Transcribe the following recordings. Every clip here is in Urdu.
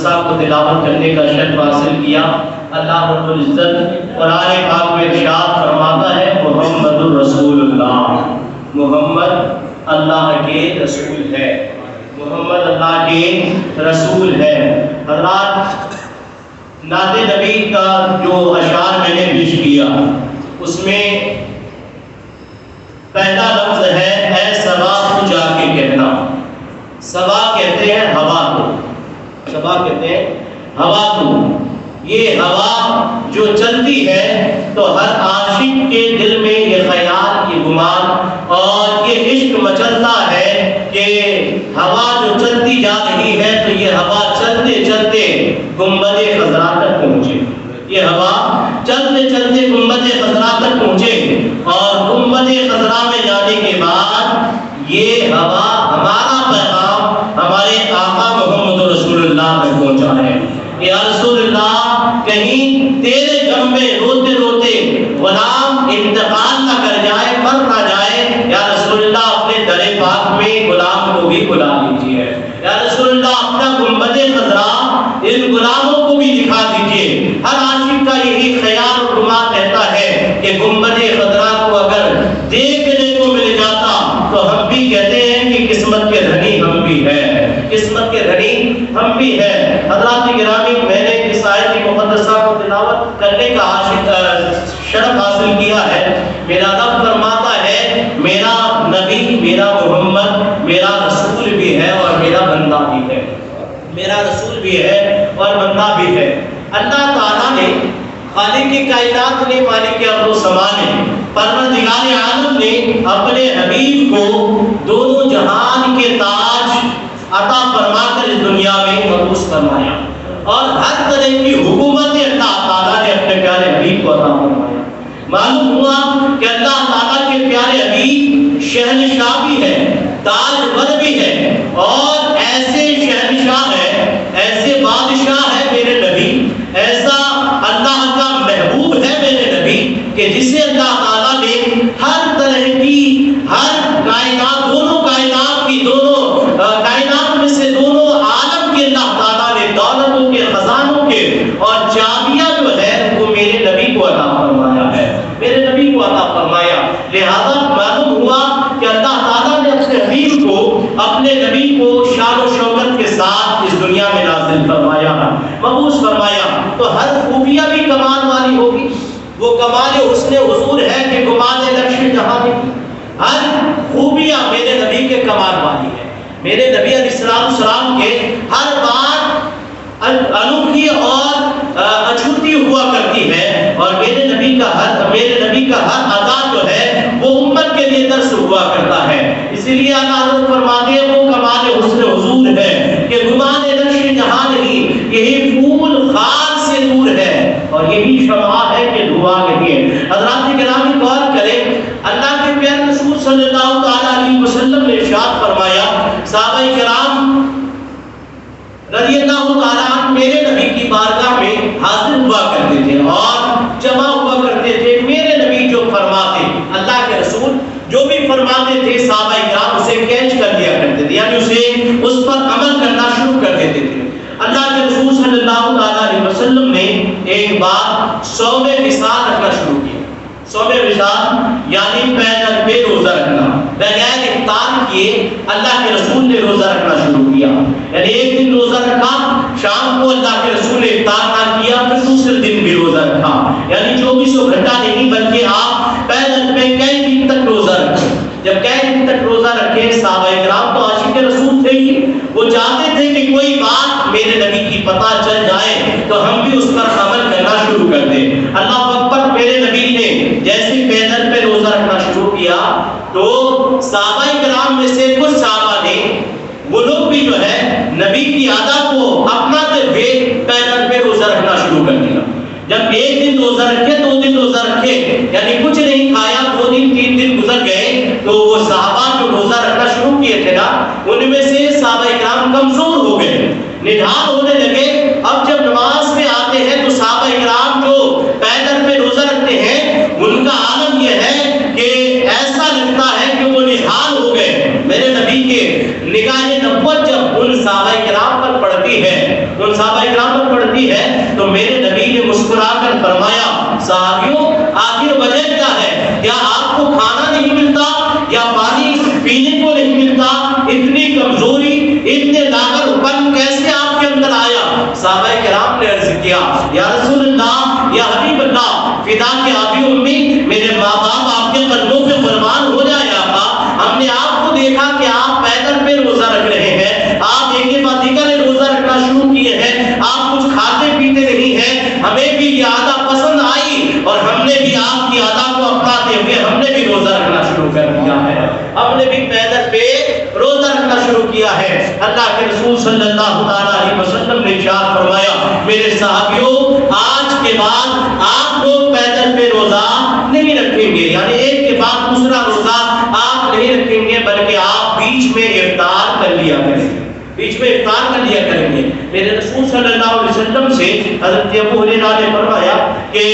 صاحب کو تلاوت کرنے کا شرف حاصل کیا۔ اللہ رب العزت قرآن پاک میں ارشاد فرماتا ہے محمد الرسول اللہ، محمد اللہ کے رسول ہے، محمد اللہ کے رسول ہے۔ حضرات، نعت نبی کا جو اشعار میں نے پیش کیا اس میں پہلا لفظ ہے اے صبا تو جا کے کہنا۔ صبا کہتے ہیں ہوا کو، صبا کہتے ہیں ہوا کو۔ یہ ہوا جو چلتی ہے تو ہر عاشق کے دل میں یہ خیال، یہ گمان اور یہ عشق مچلتا ہے کہ ہوا جو چلتی جا رہی ہے تو یہ ہوا چلتے چلتے گنبد خضرا تک پہنچے، یہ ہوا چلتے چلتے گنبد خضرا تک پہنچے، اور گنبد خضرا میں جانے کے بعد یہ ہوا ہمارا پیغام ہمارے آقا محمد رسول اللہ میں پہنچا ہے۔ یا رسول اللہ، کہیں تیرے غم میں روتے روتے غلام انتقال نہ کر جائے، مر نہ جائے، یا رسول اللہ اپنے در پاک میں غلام کو بھی بلا لیجیے۔ یا رسول اللہ اپنا گنبد خضرا ان غلاموں کو بھی دکھا دیجیے۔ ہر عاشق کا یہی خیال اور گمان رہتا ہے کہ گنبد خضرا کو اگر دیکھنے کو مل جاتا تو ہم بھی کہتے ہیں کہ قسمت کے دھنی ہم بھی ہیں، قسمت کے دھنی ہم بھی ہیں۔ حضرات گرامی، میں نے اس آیت مقدسہ کو تلاوت کرنے کا شرف حاصل کیا ہے۔ میرا رب فرماتا ہے میرا نبی، میرا محمد میرا رسول بھی ہے اور میرا بندہ بھی ہے، میرا رسول بھی ہے اور بندہ بھی ہے۔ اللہ تعالیٰ نے، خالق کائنات نے، مالک ارض و سما نے، پروردگار عالم نے اپنے حبیب کو دونوں جہان کے تاج عطا فرما کر اس دنیا میں مبعوث فرمایا، اور ہر طرح کی حکومت اللہ تعالیٰ نے اپنے پیارے حبیب کو عطا فرمایا۔ معلوم ہوا کہ اللہ تعالیٰ کے پیارے حبیب شہنشاہ بھی ہے، تاجور بھی ہے، اور ایسے شہنشاہ ہے، ایسے بادشاہ ہے میرے نبی، ایسا اللہ کا محبوب ہے میرے نبی کہ جسے اللہ تعالیٰ نے ہر طرح کی، ہر کائنات، دونوں کائنات کی، دونوں کائنات میں سے دونوں عالم کے اللہ تعالیٰ نے دولتوں کے، خزانوں کے اور چابیاں جو ہے وہ میرے نبی کو عطا فرمایا ہے، میرے نبی کو عطا فرمایا۔ لہذا معلوم ہوا کہ اللہ تعالیٰ نے اپنے حبیب کو، اپنے نبی کو شان و شوکت کے ساتھ اس دنیا میں نازل فرمایا، مبعوث فرمایا، تو ہر خوبیاں بھی کمال والی ہوگی۔ وہ کمال حسن حضور ہے کہ کمال نقش جہاں میں ہر خوبیاں میرے نبی کے کمال والی ہے۔ میرے نبی علیہ السلام کے ہر بات انوکھی اور اچھوتی ہوا کرتی ہے، اور میرے نبی کا ہر ادا جو ہے وہ امت کے لیے درس ہوا کرتا ہے۔ اسی لیے اللہ حضرت فرماتے ہیں وہ کمال حسن حضور ہے کہ گمان نقش جہاں نہیں، یہی پھول خار سے دور ہے اور یہی شمع ہے کہ دھواں نہیں ہے۔ حضرات گرامی غور کریں، اللہ کے پیارے رسول صلی اللہ تعالیٰ علیہ وسلم نے ارشاد فرمایا، صحابہ کرام رضی اللہ تعالیٰ عنہ میرے نبی کی بارگاہ میں حاضر ہوا کرتے تھے اور جمع ہوا کرتے تھے۔ میرے نبی جو فرماتے، اللہ کے رسول جو بھی فرماتے تھے، صحابہ کرام اسے کیچ کر لیا کرتے تھے، یعنی اسے اس پر عمل کرنا شروع کر دیتے تھے۔ اللہ کے رسول صلی اللہ تعالیٰ علیہ وسلم نے ایک بار صوم وصال رکھنا شروع کیا۔ صوم وصال یعنی پیدل پہ روزہ رکھنا، بغیر افطار کیے اللہ کے رسول نے روزہ رکھنا شروع کیا۔ یعنی ایک دن روزہ رکھا، شام کو اللہ کے رسول نے افطار نہ کیا، پھر دوسرے دن بھی روزہ رکھا، یعنی 24 گھنٹہ نہیں بلکہ آپ پیدل پہ کئی دن تک روزہ رکھے۔ جب کئی دن تک روزہ رکھے، صحابہ کرام تو عاشق رسول تھے ہی، وہ چاہتے تھے کہ کوئی بات میرے نبی کی پتہ چل جائے تو ہم بھی اس پر عمل کرنا شروع کر دیں۔ اللہ اکبر، میرے نبی نے جیسے پیدل پہ روزہ رکھنا شروع کیا تو صحابہ کرام میں سے کچھ صحابہ نے، وہ لوگ بھی جو ہے نبی کی عادت کو اپناتے ہوئے پیدل پہ روزہ رکھنا شروع کر دیا۔ جب ایک دن روزہ رکھے، 2 دن روزہ رکھے، یعنی کچھ نہیں کھایا، 2 دن 3 دن گزر گئے، تو وہ صحابہ جو روزہ رکھنا شروع کیے تھے نا، ان میں سے صحابہ کرام کمزور ہو گئے، نڈھال ہونے لگے۔ اب جب نماز میں آتے ہیں تو صحابہ کرام جو پیدل پہ روزہ رکھتے ہیں، ان کا عالم یہ ہے کہ ایسا لگتا ہے کہ وہ نڈھال ہو گئے۔ میرے نبی کے نگاہ نبوت جب ان صحابہ کرام پر پڑتی ہے، ان صحابہ اکرام پر پڑتی ہے تو میرے نبی نے مسکرا کر فرمایا صحابیوں آخر وجہ کیا ہے؟ کیا آپ کو کھانا نہیں ملتا یا پانی پینے کو نہیں ملتا؟ اتنی کمزوری اتنے لاغر پن کیسے آپ کے اندر آیا؟ صحابہ کرام نے عرض کیا یا رسول اللہ یا حبیب اللہ فدا کے آبی امی میرے ماں باپ آپ کے قدموں پہ قربان ہو جائے آقا، ہم نے آپ کو دیکھا کہ آپ پیدل پہ روزہ رکھ رہے ہیں، آپ ایک کے بعد دیگر روزہ رکھنا شروع کیے ہیں، آپ کچھ کھاتے پیتے نہیں ہیں، ہمیں بھی یہ عادت پسند آئی اور ہم نے بھی آپ کی عادت کو اپناتے ہوئے ہم نے بھی روزہ رکھنا شروع کر دیا ہے، ہم نے بھی پیدل پہ روزہ رکھنا شروع کیا ہے۔ اللہ کے رسول صلی اللہ علیہ وسلم نے ارشاد فرمایا میرے صحابیوں آج کے بعد آپ لوگ پیدل پہ روزہ نہیں رکھیں گے، یعنی ایک کے بعد دوسرا روزہ آپ نہیں رکھیں گے، بلکہ آپ بیچ میں افطار کر لیا کریں گے، بیچ میں افطار کر لیا کریں گے۔ میرے رسول صلی اللہ علیہ وسلم سے حضرت ابو ہریرہ نے فرمایا کہ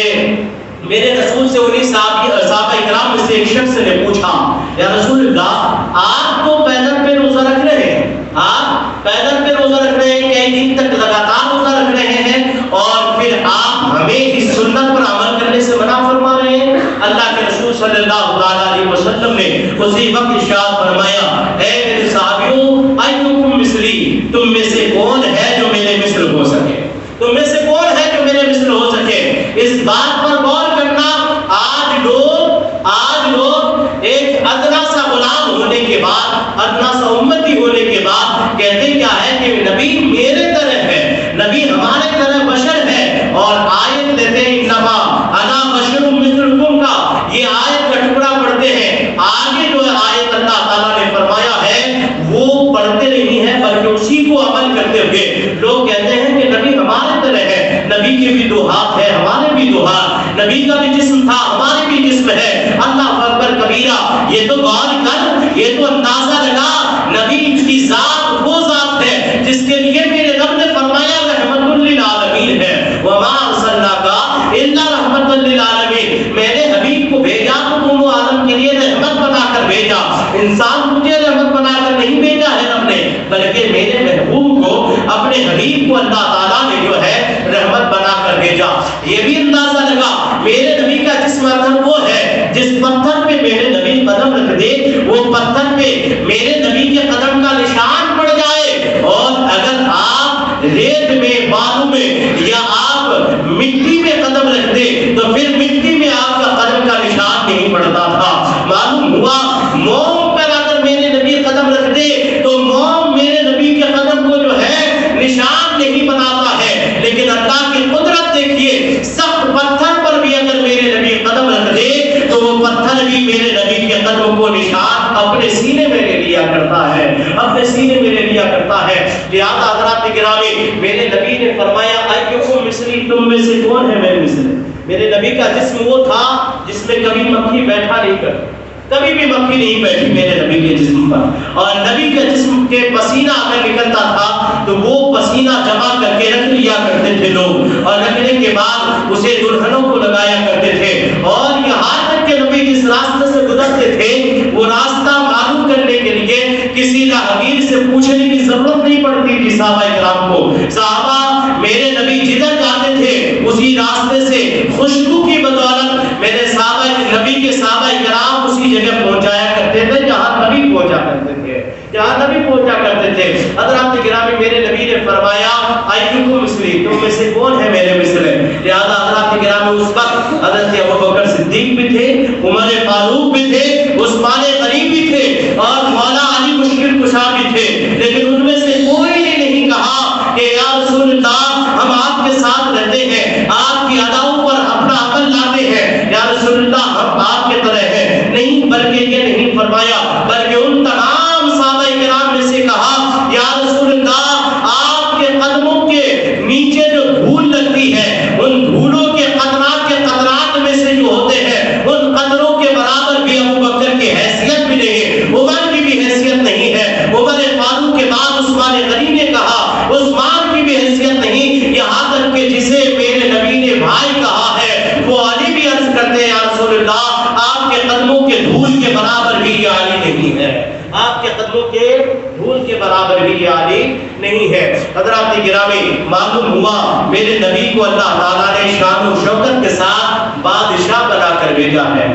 میرے رسول سے انہی صحابہ اکرام میں سے ایک شخص نے پوچھا یا رسول اللہ آپ تو پیدل پہ روزہ رکھ رہے ہیں، آپ پیدل پہ روزہ رکھ رہے ہیں، کئی دن تک لگاتار روزہ رکھ رہے ہیں اور پھر آپ ہمیں اس سنت پر عمل کرنے سے منع فرما رہے ہیں؟ اللہ کے رسول صلی اللہ علیہ وسلم نے اسی وقت ارشاد فرمایا اے میرے صحابیوں ایکم مثلی، تم میں سے کون ہے جو میرے مثل ہو سکے؟ تم میں سے کون ہے جو میرے مثل ہو سکے؟ اس بات پر غور کرنا، آج لوگ ایک ادنا سا غلام ہونے کے بعد، ادنا سا امتی ہونے کے بعد کہتے کیا ہے کہ نبی میرے طرح ہے، نبی ہمارے طرح بشر ہے، اور آیت لیتے ہیں انما انا بشر مثلکم کا، یہ آیت کا ٹکڑا پڑھتے ہیں، آگے جو آیت اللہ تعالیٰ نے فرمایا ہے وہ پڑھتے نہیں ہیں بلکہ اسی کو عمل کرتے ہوئے لوگ کہتے ہیں کہ نبی ہمارے طرح ہے، نبی کے بھی دو ہاتھ ہیں ہمارے بھی دو ہاتھ، نبی کا بھی جسم تھا ہمارے بھی جسم ہے، اللہ اکبر کبیرہ۔ یہ تو غور کر، یہ تو اندازہ لگا، نبی کی ذات وہ ذات ہے جس کے لیے میرے رب نے فرمایا رحمت للعالمین ہے، وما ارسلناک الا رحمت للعالمین، میں نے حبیب کو بھیجا تو تم عالم کے لیے رحمت بنا کر بھیجا، انسان مجھے رحمت بنا کر نہیں بھیجا ہے رب نے، بلکہ میرے محبوب کو اپنے حبیب کو اللہ تعالیٰ نے جو ہے رحمت بنا کر بھیجا۔ یہ بھی اندازہ لگا میرے نبی کا جسم اگر وہ ہے جس پتھر پہ میرے نبی قدم رکھ دے وہ پتھر پہ میرے نبی کے قدم کا نشان پڑ جائے، اور اگر آپ ریت میں بالوں میں یا آپ مٹی میں قدم رکھ دے تو پھر مٹی میں آپ کا قدم کا نشان نہیں پڑتا تھا۔ معلوم ہوا موم پر اگر میرے نبی قدم رکھ دے تو موم میرے نبی کے قدم کو جو ہے نشان نہیں بناتا ہے، لیکن اللہ کی قدرت دیکھیے، سخت پتھر پر بھی اگر میرے نبی قدم رکھ دے تو وہ پتھر بھی میرے نبی کے قدم کو نشان اپنے سینے میں لے لیا کرتا ہے، اپنے سینے میں لے لیا کرتا ہے۔ لہذا حضرات گرامی میرے نبی نے فرمایا ایکم مثلی، تم میں سے کون ہے میرے مثل؟ میرے نبی کا جسم وہ تھا جس میں کبھی مکھی بیٹھا نہیں کرتی، کبھی بھی مکھی نہیں بیٹھی میرے نبی کے جسم پر، اور نبی کے جسم کے پسینہ اگر نکلتا تھا تو وہ پسینہ جمع کر کے رکھ لیا کرتے تھے لوگ، اور رکھنے کے بعد اسے دلہنوں کو لگایا کرتے تھے، اور یہاں تک کہ نبی جس راستے سے گزرتے تھے وہ راستہ معلوم کرنے کے لیے کسی راہگیر سے پوچھنے کی ضرورت نہیں پڑتی تھی صحابہ کرام کو، صحابہ میرے نبی جدھر جاتے تھے اسی راستے سے خوشبو کی بدولت میرے صحابہ نبی کے صحابہ کرام اسی جگہ پہنچایا کرتے تھے جہاں نبی پہنچا کرتے تھے، جہاں نبی پہنچا کرتے تھے۔ حضرات گرامی میرے نبی نے فرمایا ایکم مثلی، تم میں سے کون ہے میرے مثل؟ لہذا حضرات گرامی اس وقت حضرت ابوبکر صدیق بھی تھے، عمر فاروق بھی تھے، عثمان غنی بھی تھے، اور مولا علی مشکل کشا بھی تھے، لیکن ان میں سے کوئی نے نہیں کہا کہ یا رسول اللہ ہم آپ کے ساتھ رہتے ہیں، آپ کی اداؤں پر اپنا عمل لاتے ہیں، یا رسول اللہ ہم آپ کے طرح ہیں، نہیں، بلکہ یہ نہیں فرمایا، بلکہ ان تمام صحابہ کرام میں سے کہا یا رسول اللہ آپ کے قدموں کے نیچے جو دھول لگتی ہے ان دھولوں کے قطرات میں سے جو ہوتے ہیں ان قطروں کے برابر بھی ابوبکر کی حیثیت بھی نہیں، عمر کی بھی حیثیت نہیں ہے، عمر فاروق کے بعد عثمان غنی نے کہا عثمان کی بھی حیثیت نہیں، یہاں تک کہ جسے میرے نبی نے بھائی کہا ہے وہ علی بھی عرض کرتے ہیں یا رسول اللہ آپ کے قدموں کے دھول کے برابر بھی یہ علی نہیں ہے، آپ کے قدموں کے دھول کے برابر برابر بھی عالی نہیں ہے۔ حضرات گرامی، معلوم ہوا میرے نبی کو اللہ تعالیٰ نے شان و شوکت کے ساتھ بادشاہ بنا کر بھیجا ہے۔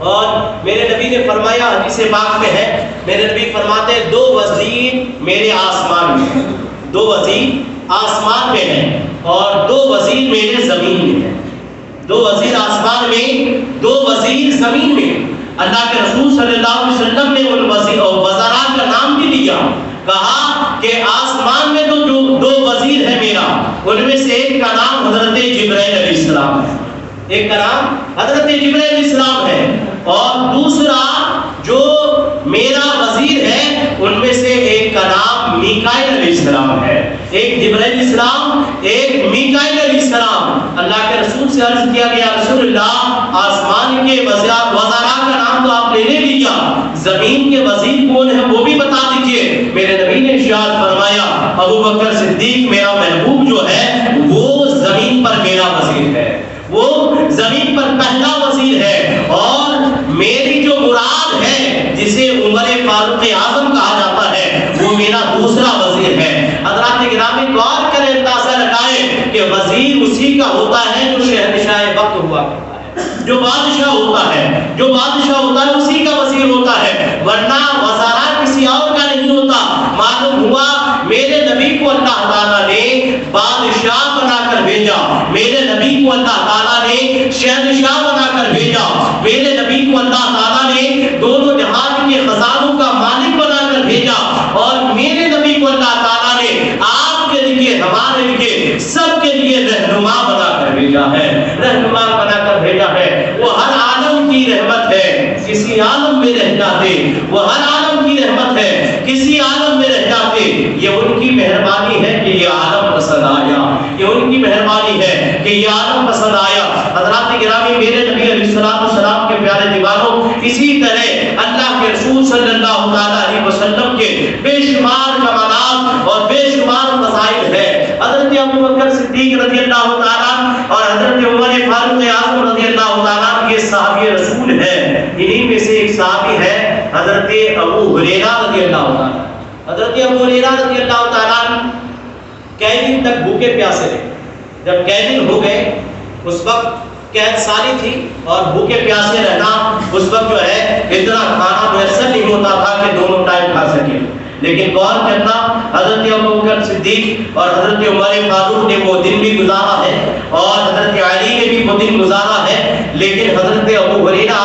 اور میرے نبی نے فرمایا، حدیث پاک میں ہے، میرے نبی فرماتے ہیں 2 وزیر میرے آسمان میں ہیں، 2 وزیر آسمان میں ہیں اور 2 وزیر میرے زمین میں ہیں۔ 2 وزیر آسمان میں، 2 وزیر زمین میں۔ اللہ کے رسول صلی اللہ علیہ وسلم نے ان وزراء کا نام بھی لیا، کہا کہ آسمان میں تو جو 2 وزیر ہے میرا، ان میں سے ایک کا نام حضرت جبرائیل علیہ السلام ہے، ایک کا نام حضرت جبرائیل علیہ السلام ہے، اور دوسرا جو میرا وزیر ہے ان میں سے ایک کا نام میکائیل علیہ السلام ہے۔ ایک جبرائیل علیہ السلام، ایک میکائیل علیہ السلام۔ اللہ کے رسول سے عرض کیا گیا، رسول اللہ آسمان کے وزراء کا نام تو آپ نے لے لیا، زمین کے وزیر کون ہے وہ بھی بتا دیجئے۔ میرے نبی نے ارشاد فرمایا، ابو بکر صدیق میرا محبوب جو ہے وہ زمین پر میرا وزیر ہے، وہ زمین پر پہلا وزیر ہے، اور میری جو مراد ہے جسے عمر فاروق اعظم کہا جاتا ہے وہ میرا دوسرا وزیر ہے۔ حضرات گرامی، غور کریں، اندازہ لگائیں کہ وزیر اسی کا ہوتا ہے جو شہنشاہ وقت ہوا کرتا ہے، جو بادشاہ ہوتا ہے، جو بادشاہ ہوتا ہے اسی کا وزیر ہوتا ہے، ورنہ وزراء کسی اور کا نہیں ہوتا۔ معلوم ہوا میرے نبی کو اللہ تعالیٰ نے بادشاہ بنا کر بھیجا، میرے نبی کو اللہ تعالیٰ نے شہنشاہ بنا کر بھیجا، میرے نبی کو اللہ تعالیٰ نے دونوں جہان کے خزانوں کا مالک بنا کر بھیجا، اور میرے نبی کو اللہ تعالیٰ نے آپ کے لیے، ہمارے لیے، سب کے لیے رہنما بنا کر بھیجا ہے، رہنما بنا کر بھیجا ہے۔ وہ ہر عالم کی رحمت ہے، کسی عالم میں رہ جاتے، وہ ہر عالم کی رحمت ہے، کسی عالم میں رہ جاتے، یہ ان کی مہربانی ہے کہ یہ عالم پسند آیا، یہ ان کی مہربانی ہے کہ یہ عالم پسند آیا۔ حضرات گرامی، میرے نبی علیہ السلام کے پیارے دیوانوں، اسی طرح اللہ کے رسول صلی اللہ علیہ وسلم کے بے شمار کمالات اور بے شمار فضائل ہیں۔ حضرت ابو بکر صدیق رضی اللہ تعالیٰ اور حضرت عمر فاروق اعظم رضی اللہ تعالیٰ کے صحابی رسول ہیں، انہی میں سے ایک صحابی ہے حضرت ابو ہریرہ رضی اللہ تعالیٰ۔ حضرت ابو ہریرہ رضی اللہ تعالیٰ کئی دن تک بھوکے پیاسے رہے۔ جب کئی دن ہو گئے، اس وقت قید ساری تھی اور بھوکے پیاسے رہنا اس وقت جو ہے اتنا کھانا میسر نہیں ہوتا تھا کہ دونوں ٹائم کھا سکے، لیکن غور کرنا، حضرت ابو بکر صدیق اور حضرت عمر فاروق نے وہ دن بھی گزارا ہے اور حضرت علی نے بھی وہ دن گزارا ہے، لیکن حضرت ابو ہریرہ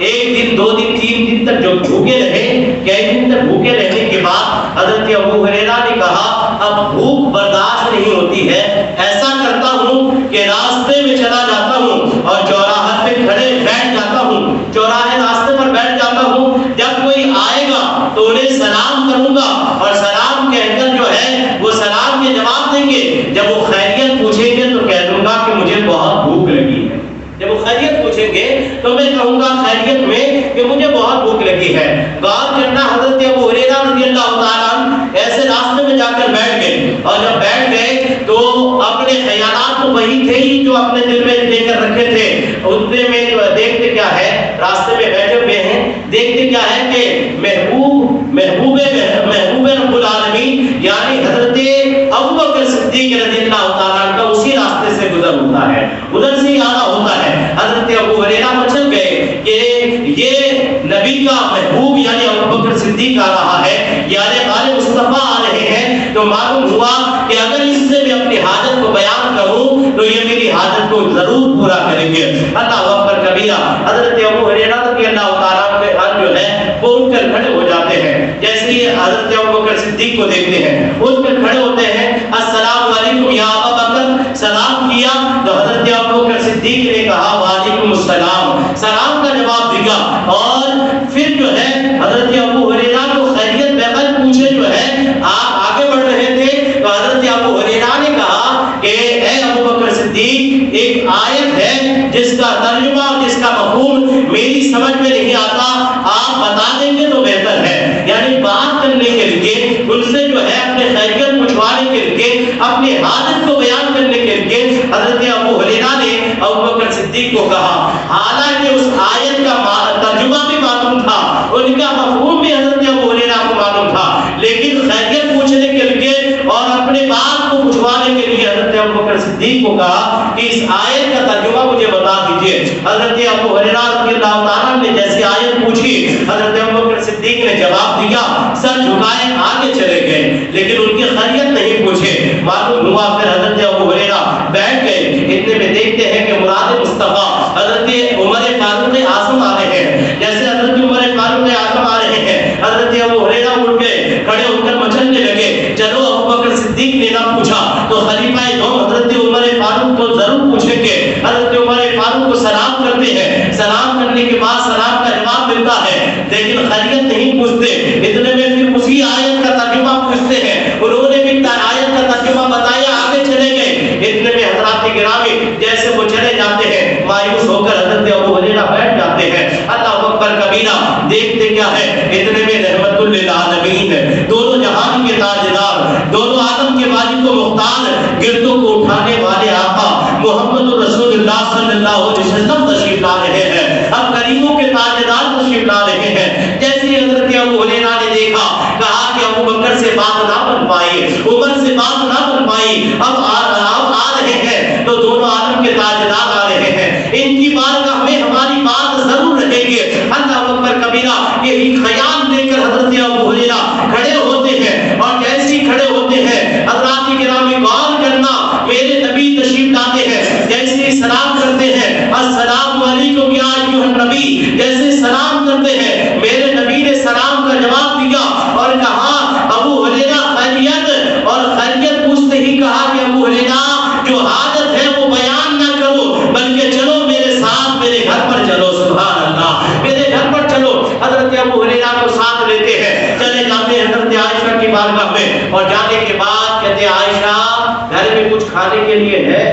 1 دن 2 دن 3 دن تک جو بھوکے رہے، کئی دن تک بھوکے رہنے کے بعد حضرت ابو ہریرہ نے کہا اب بھوک برداشت نہیں ہوتی ہے، ایسا کرتا ہوں کہ راستے میں چلا جاتا ہوں اور چوراہے پہ کھڑے بیٹھ جاتا ہوں، چوراہے راستے پر بیٹھ جاتا ہوں، جب کوئی آئے گا تو انہیں سلام کروں گا اور سلام کہہ کر جو ہے وہ سلام کے جواب دیں گے، جب وہ خیریت پوچھیں گے تو کہہ دوں گا کہ مجھے بہت بھوک لگی ہے، جب وہ خیریت پوچھیں گے تو میں کہوں گا خیریت میں کہ مجھے بہت بھوک لگی ہے۔ غور کرنا، حضرت ابو ہریرہ رضی اللہ تعالیٰ ایسے راستے میں جا کر بیٹھ گئے، اور جب بیٹھ گئے تو اپنے خیالات تو وہی تھے ہی جو اپنے دل میں لے کر رکھے تھے، اتنے میں دیکھتے کیا ہے، راستے میں بیٹھے ہوئے ہیں، دیکھتے کیا ہے کہ محبوب رب العالمین یعنی حضرت ابو بکر صدیق رضی اللہ تعالیٰ کا اسی راستے سے گزر ہوتا ہے، ادھر سے ہی آنا ہوتا ہے۔ حضرت ابو ہریرہ مچل گئے کہ یہ نبی کا محبوب یعنی ابو بکر صدیق آ رہا ہے، یعنی آل مصطفیٰ آ رہے ہیں، تو معلوم ہوا کہ اگر اس سے میں اپنی حاجت کو بیان کروں تو یہ میری حاجت کو ضرور پورا کریں گے۔ اللہ اکبر کبیرہ۔ حضرت ابو ہریرہ رضی اللہ تعالیٰ کے حال جو ہے وہ اٹھ کر کھڑے ہو جاتے ہیں، جیسے ہی حضرت ابو بکر صدیق کو دیکھتے ہیں اٹھ کر کھڑے ہوتے ہیں، السلام علیکم یا ابا بکر، سلام کیا تو حضرت ابو بکر صدیق نے کہا وعلیکم السلام، سلام کا جواب دیا، اور پھر جو ہے حضرت ابو ہریرہ کو خیریت بغیر پوچھے جو ہے آپ آگے بڑھ رہے تھے، تو حضرت ابو ہریرہ نے کہا کہ اے ابو بکر صدیق، ایک آیت ہے جس کا ترجمہ اور جس کا مفہوم میری سمجھ میں نہیں آتا، آپ بتا دیں گے تو بہتر ہے، یعنی بات کرنے کے لیے ان سے جو ہے اپنے خیریت پوچھوانے کے لیے، اپنے حالت کو بیان کرنے کے لیے حضرت ابو ہریرہ نے ابو بکر صدیق کو کہا، حالانکہ اس آیت کا ترجمہ بھی معلوم تھا، ان کا مفہوم بھی حضرت ابو ہریرہ کو معلوم تھا، لیکن خیریت چھپانے کے لیے حضرت ابوبکر صدیق کو کہا کہ اس آیت کا ترجمہ مجھے بتا دیجئے۔ حضرت ابو ہریرہ رضی اللہ تعالیٰ نے جیسی آیت پوچھی، حضرت ابوبکر صدیق نے جواب دیا، سر جھکائے آگے چلے گئے، لیکن ان کی خیریت نہیں پوچھے۔ معلوم ہوا پھر حضرت ابو ہریرہ بیٹھ گئے، اتنے میں دیکھتے ہیں کہ مراد مصطفیٰ حضرت عمر فاروق اعظم آ رہے ہیں۔ جیسے حضرت عمر فاروق اعظم آ رہے ہیں، حضرت ابو ہریرہ اٹھ گئے، کھڑے ہو کر مچلنے لگے۔ چلو ابوبکر صدیق نے نہ پوچھا تو خلیفہ دوم حضرت عمر فاروق کو ضرور پوچھیں گے۔ حضرت عمر فاروق کو سلام کرتے ہیں، سلام کرنے کے بعد سلام کا جواب ملتا ہے، لیکن خیریت نہیں پوچھتے۔ اتنے میں پھر اسی آیت کا ترجمہ پوچھتے ہیں، انہوں نے بھی آیت کا ترجمہ بتایا، آگے چلے گئے۔ اتنے میں حضرات گرامی جیسے وہ چلے جاتے ہیں، مایوس ہو کر حضرت ابو ہریرہ بیٹھ جاتے ہیں۔ اللہ اکبر کبیرہ، دیکھتے کیا ہے، اتنے میں رحمت للعالمین، دونوں جہان کے تاجدار، دونوں عالم کے مالک و مختار، گردوں کو اٹھانے والے آقا محمد رسول اللہ صلی اللہ علیہ وسلم تشریف لا رہے ہیں، اب کریموں کے تاجدار تشریف لا رہے ہیں۔ جیسے حضرت ابو ہریرہ نے دیکھا، کہا کہ ابو بکر سے بات نہ بن پائی، عمر سے بات نہ بن پائی، اب آ رہے ہیں تو دونوں عالم کے تاجدار آ رہے ہیں، ان کی بارگاہ میں ہماری بات ضرور رہے گی۔ اللہ اکبر کبیرہ، یہی خیال لے کر حضرت ابو ہریرہ کھڑے ہوتے ہیں، اور جیسے ہی کھڑے ہوتے ہیں، حضرات گرامی غور کرنا، میرے نبی تشریف لاتے ہیں، جیسے ہی سلام کرتے ہیں، السلام علیکم یا ایھا النبی، جیسے سلام کرتے ہیں، میرے نبی نے سلام کا جواب دیا اور کہا ابو ہریرہ خیریت، اور خیریت پوچھتے ہی کہا کہ ابو ہریرہ جو حاجت ہے وہ بیان نہ کرو، بلکہ چلو میرے ساتھ، میرے گھر پر چلو، سبحان اللہ، میرے گھر پر چلو۔ حضرت ابو ہریرہ کو ساتھ لیتے ہیں، چلے جاتے ہیں حضرت عائشہ کی بارگاہ میں، اور جانے کے بعد کہتے ہیں عائشہ گھر میں کچھ کھانے کے لیے ہے؟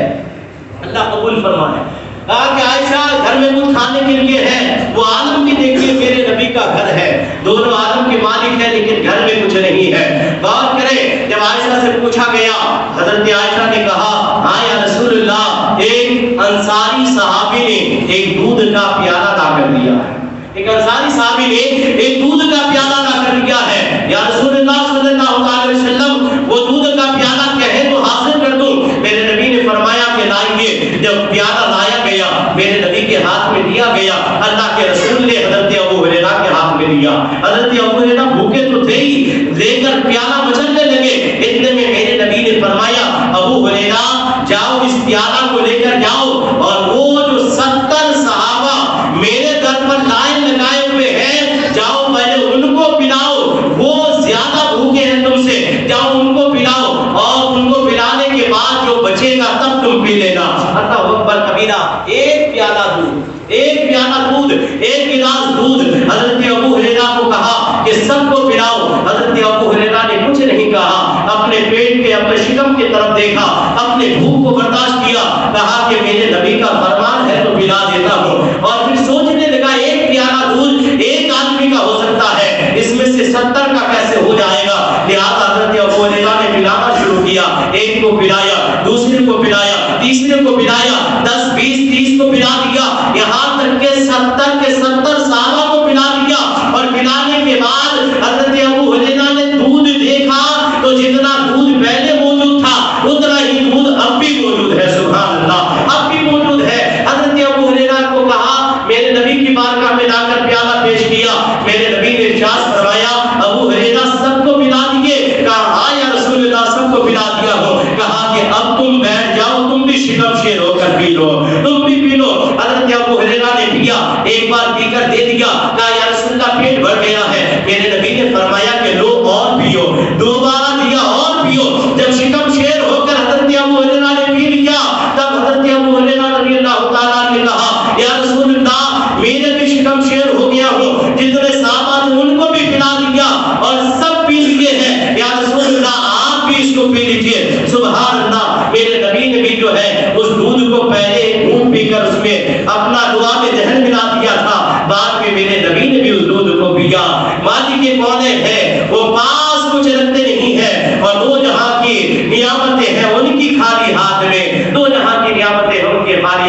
اللہ قبول فرمائے۔ کہا کہ عائشہ گھر میں کچھ کھانے کے لیے ہے؟ وہ عالم بھی دیکھیے میرے نبی کا گھر ہے، دونوں عالم کے مالک ہیں، لیکن گھر میں کچھ نہیں ہے۔ غور کریں، جب عائشہ سے پوچھا گیا، حضرت عائشہ نے کہا ہاں یا رسول اللہ، ایک انصاری صحابی نے ایک دودھ کا پیالہ لا کر دیا ہے، ایک انصاری صحابی نے ایک دودھ کا پیالہ لا کر دیا ہے، یا رسول اللہ صلی اللہ علیہ وسلم وہ دودھ کا پیالہ کہے تو حاضر کر دوں؟ میرے نبی نے فرمایا کہ لائیے۔ جب پیالہ لایا گیا، میرے نبی کے ہاتھ میں دیا گیا، اللہ کے رسول نے حضرت ابو ہریرہ کے ہاتھ میں دیا۔ حضرت ابو ہریرہ بھوکے تو تھے ہی، لے کر پیالہ مچلنے لگے۔ اتنے میں میرے نبی نے فرمایا ابو ہریرہ جاؤ، اس پیالہ کو لے کر جاؤ، اور وہ جو 70 صحابہ میرے در پر لائن لگائے ہوئے ہیں، جاؤ پہلے ان کو پلاؤ، وہ زیادہ بھوکے ہیں تم سے، جاؤ ان کو پلاؤ، اور ان کو پلانے کے بعد جو بچے گا تب تم پی لینا۔ اللہ اکبر کبیرہ، ایک پیالہ دودھ، ایک پیالہ دودھ، ایک گلاس دودھ حضرت ابو ہریرہ کو کہا کہ سب کو پلاؤ۔ حضرت ابو ہریرہ نے کچھ نہیں کہا، اپنے پیٹ کے، اپنے شکم کی طرف دیکھا، اپنے بھوک کو برداشت کیا، کہا کہ میرے نبی کا فرمان ہے تو پلا دیتا ہوں، اور پھر سوچنے لگا ایک پیالہ دودھ ایک آدمی کا ہو سکتا ہے، اس میں سے 70 کا کیسے ہو جائے گا؟ لہٰذا حضرت ابو ہریرہ نے پلانا شروع کیا، ایک کو پلایا، دوسرے کو پلایا، تیسرے کو پلایا، 10 20 30 کو پلا دیا، یہاں تک کہ 70 کے 70 صحابہ کو پلا دیا۔ اور پلانے کے بعد حضرت ابو ہریرہ نے دودھ دیکھا تو جتنا دودھ پہلے موجود تھا اتنا ہی دودھ اب بھی موجود ہے، سبحان اللہ، اب بھی موجود ہے۔ حضرت ابو ہریرہ کو کہا، میرے نبی کی بارگاہ میں لا کر پیالہ پیش کیا، میرے نبی نے ارشاد فرمایا ابو ہریرہ سب کو پلا دیے؟ کہا ہاں یا رسول اللہ سب کو پلا دیا ہو۔ کہا کہ اب تم بیٹھ جاؤ، تم بھی شکم شیر ہو کر پی لو، تم بھی پی لو۔ حضرت ابو ہریرہ نے پیا، ایک بار پی کر دے دیا، کہا یا رسول اللہ پیٹ بھر گیا ہے۔ میرے نبی نے فرمایا کہ لو اور پیو۔ 2 بار